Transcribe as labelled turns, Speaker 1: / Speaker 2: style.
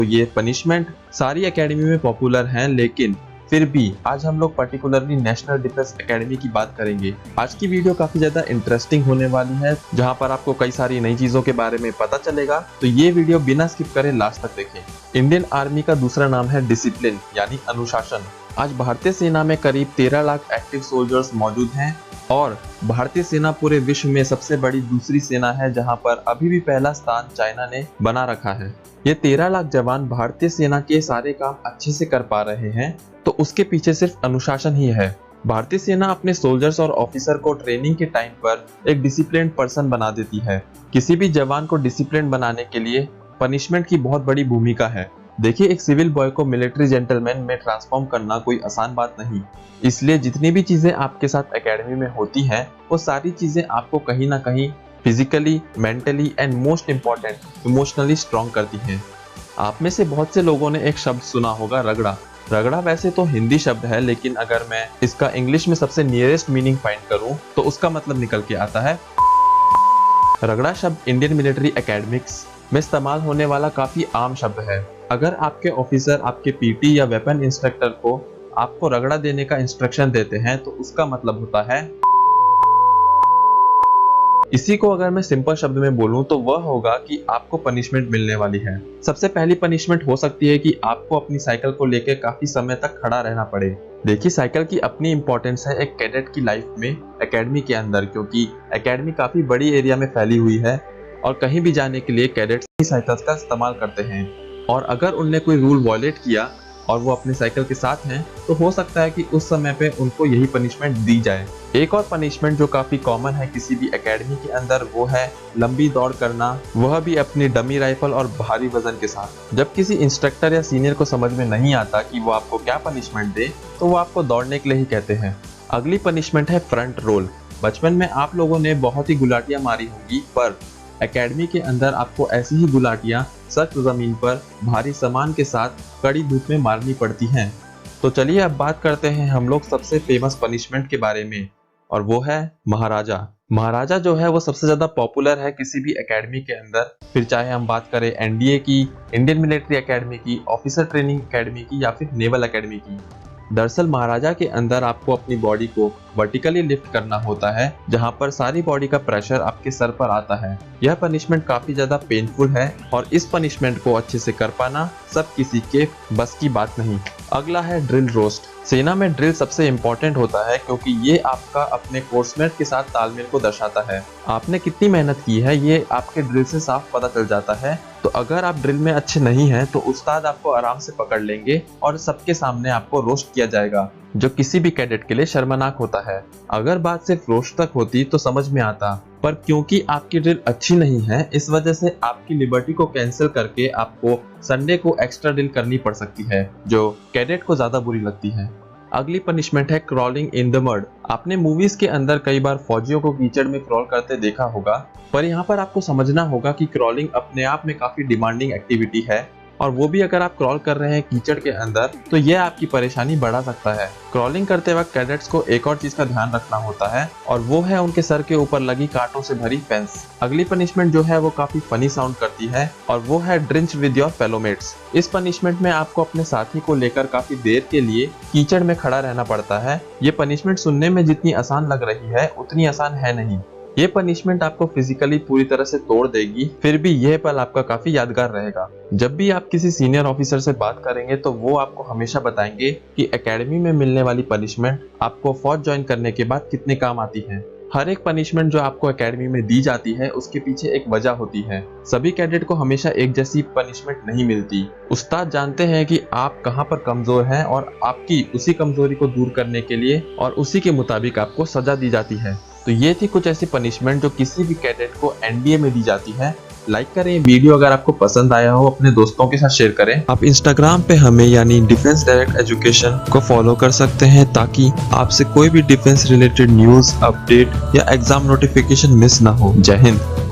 Speaker 1: तो ये पनिशमेंट सारी एकेडमी में पॉपुलर हैं, लेकिन फिर भी आज हम लोग पर्टिकुलरली नेशनल डिफेंस एकेडमी की बात करेंगे। आज की वीडियो काफी ज्यादा इंटरेस्टिंग होने वाली है, जहां पर आपको कई सारी नई चीजों के बारे में पता चलेगा। तो ये वीडियो बिना स्किप करे लास्ट तक देखें। इंडियन आर्मी का दूसरा नाम है डिसिप्लिन यानी अनुशासन। आज भारतीय सेना में करीब 13 लाख एक्टिव सोल्जर्स मौजूद हैं और भारतीय सेना पूरे विश्व में सबसे बड़ी दूसरी सेना है, जहां पर अभी भी पहला स्थान चाइना ने बना रखा है। ये 13 लाख जवान भारतीय सेना के सारे काम अच्छे से कर पा रहे हैं, तो उसके पीछे सिर्फ अनुशासन ही है। भारतीय सेना अपने सोल्जर्स और ऑफिसर को ट्रेनिंग के टाइम पर एक डिसिप्लिन्ड पर्सन बना देती है। किसी भी जवान को डिसिप्लिन बनाने के लिए पनिशमेंट की बहुत बड़ी भूमिका है। देखिए, एक सिविल बॉय को मिलिट्री जेंटलमैन में ट्रांसफॉर्म करना कोई आसान बात नहीं। इसलिए जितनी भी चीजें आपके साथ एकेडमी में होती हैं, वो सारी चीजें आपको कहीं ना कहीं physically, mentally and most important emotionally strong करती हैं। आप में से बहुत से लोगों ने एक शब्द सुना होगा, रगड़ा। रगड़ा वैसे तो हिंदी शब्द है, लेकिन अगर मैं इसका इंग्लिश में सबसे नियरेस्ट मीनिंग फाइंड करूं तो उसका मतलब निकल के आता है। रगड़ा शब्द इंडियन मिलिट्री एकेडमिक्स में इस्तेमाल होने वाला काफी आम शब्द है। अगर आपके ऑफिसर आपके पीटी या वेपन इंस्ट्रक्टर को आपको रगड़ा देने का इंस्ट्रक्शन देते हैं, तो उसका मतलब होता है। इसी को अगर मैं सिंपल शब्द में बोलूं तो वह होगा कि आपको पनिशमेंट मिलने वाली है। सबसे पहली पनिशमेंट हो सकती है कि आपको अपनी साइकिल को लेकर काफी समय तक खड़ा रहना पड़े। देखिए, साइकिल की अपनी इंपॉर्टेंस है एक कैडेट की लाइफ में एकेडमी के अंदर, क्योंकि एकेडमी काफी बड़ी एरिया में फैली हुई है और कहीं भी जाने के लिए कैडेट्स ही साइकिल्स का इस्तेमाल करते हैं। और अगर उनने कोई रूल वॉयलेट किया और वो अपने साइकिल के साथ हैं, तो हो सकता है कि उस समय पे उनको यही पनिशमेंट दी जाए। एक और पनिशमेंट जो काफी कॉमन है किसी भी एकेडमी के अंदर, वो है लंबी दौड़ करना, वह भी अपनी डमी राइफल और भारी वजन के साथ। जब किसी इंस्ट्रक्टर या सीनियर को समझ में नहीं आता कि वो आपको क्या पनिशमेंट दे, तो वो आपको दौड़ने के लिए ही कहते हैं। अगली पनिशमेंट है फ्रंट रोल। बचपन में आप लोगों ने बहुत ही गुलाटियां मारी होंगी, पर एकेडमी के अंदर आपको ऐसी ही गुलाटियां सख्त जमीन पर भारी सामान के साथ कड़ी धूप में मारनी पड़ती हैं। तो चलिए अब बात करते हैं हम लोग सबसे फेमस पनिशमेंट के बारे में, और वो है महाराजा। महाराजा जो है वो सबसे ज्यादा पॉपुलर है किसी भी एकेडमी के अंदर, फिर चाहे हम बात करें एनडीए की, इंडियन मिलिट्री एकेडमी की, ऑफिसर ट्रेनिंग एकेडमी की या फिर नेवल एकेडमी की। दरअसल महाराजा के अंदर आपको अपनी बॉडी को वर्टिकली लिफ्ट करना होता है, जहां पर सारी बॉडी का प्रेशर आपके सर पर आता है। यह पनिशमेंट काफी ज्यादा पेनफुल है और इस पनिशमेंट को अच्छे से कर पाना सब किसी के बस की बात नहीं। अगला है ड्रिल रोस्ट। सेना में ड्रिल सबसे इम्पोर्टेंट होता है, क्योंकि ये आपका अपने कोर्समेट के साथ तालमेल को दर्शाता है। आपने कितनी मेहनत की है ये आपके ड्रिल से साफ पता चल जाता है। तो अगर आप ड्रिल में अच्छे नहीं हैं, तो उस्ताद आपको आराम से पकड़ लेंगे और सबके सामने आपको रोस्ट किया जाएगा, जो किसी भी कैडेट के लिए शर्मनाक होता है। अगर बात सिर्फ रोस्ट तक होती तो समझ में आता, पर क्योंकि आपकी ड्रिल अच्छी नहीं है, इस वजह से आपकी लिबर्टी को कैंसिल करके आपको संडे को एक्स्ट्रा ड्रिल करनी पड़ सकती है, जो कैडेट को ज्यादा बुरी लगती है। अगली पनिशमेंट है क्रॉलिंग इन द मड। आपने मूवीज के अंदर कई बार फौजियों को कीचड़ में क्रॉल करते देखा होगा, पर यहाँ पर आपको समझना होगा कि क्रॉलिंग अपने आप में काफी डिमांडिंग एक्टिविटी है, और वो भी अगर आप क्रॉल कर रहे हैं कीचड़ के अंदर, तो यह आपकी परेशानी बढ़ा सकता है। क्रॉलिंग करते वक्त कैडेट्स को एक और चीज का ध्यान रखना होता है, और वो है उनके सर के ऊपर लगी कांटों से भरी फेंस। अगली पनिशमेंट जो है वो काफी फनी साउंड करती है, और वो है ड्रिंच विद योर फेलोमेट्स। इस पनिशमेंट में आपको अपने साथी को लेकर काफी देर के लिए कीचड़ में खड़ा रहना पड़ता है। ये पनिशमेंट सुनने में जितनी आसान लग रही है, उतनी आसान है नहीं। ये पनिशमेंट आपको फिजिकली पूरी तरह से तोड़ देगी, फिर भी यह पल आपका काफी यादगार रहेगा। जब भी आप किसी सीनियर ऑफिसर से बात करेंगे, तो वो आपको हमेशा बताएंगे कि एकेडमी में मिलने वाली पनिशमेंट आपको फौज ज्वाइन करने के बाद कितने काम आती है। हर एक पनिशमेंट जो आपको एकेडमी में दी जाती है, उसके पीछे एक वजह होती है। सभी कैडेट को हमेशा एक जैसी पनिशमेंट नहीं मिलती। उस्ताद जानते हैं कि आप कहां पर कमजोर हैं, और आपकी उसी कमजोरी को दूर करने के लिए और उसी के मुताबिक आपको सजा दी जाती है। तो ये थी कुछ ऐसी पनिशमेंट जो किसी भी कैडेट को एनडीए में दी जाती है। लाइक करें वीडियो, अगर आपको पसंद आया हो अपने दोस्तों के साथ शेयर करें। आप इंस्टाग्राम पे हमें यानी डिफेंस डायरेक्ट एजुकेशन को फॉलो कर सकते हैं, ताकि आपसे कोई भी डिफेंस रिलेटेड न्यूज, अपडेट या एग्जाम नोटिफिकेशन मिस ना हो। जय हिंद।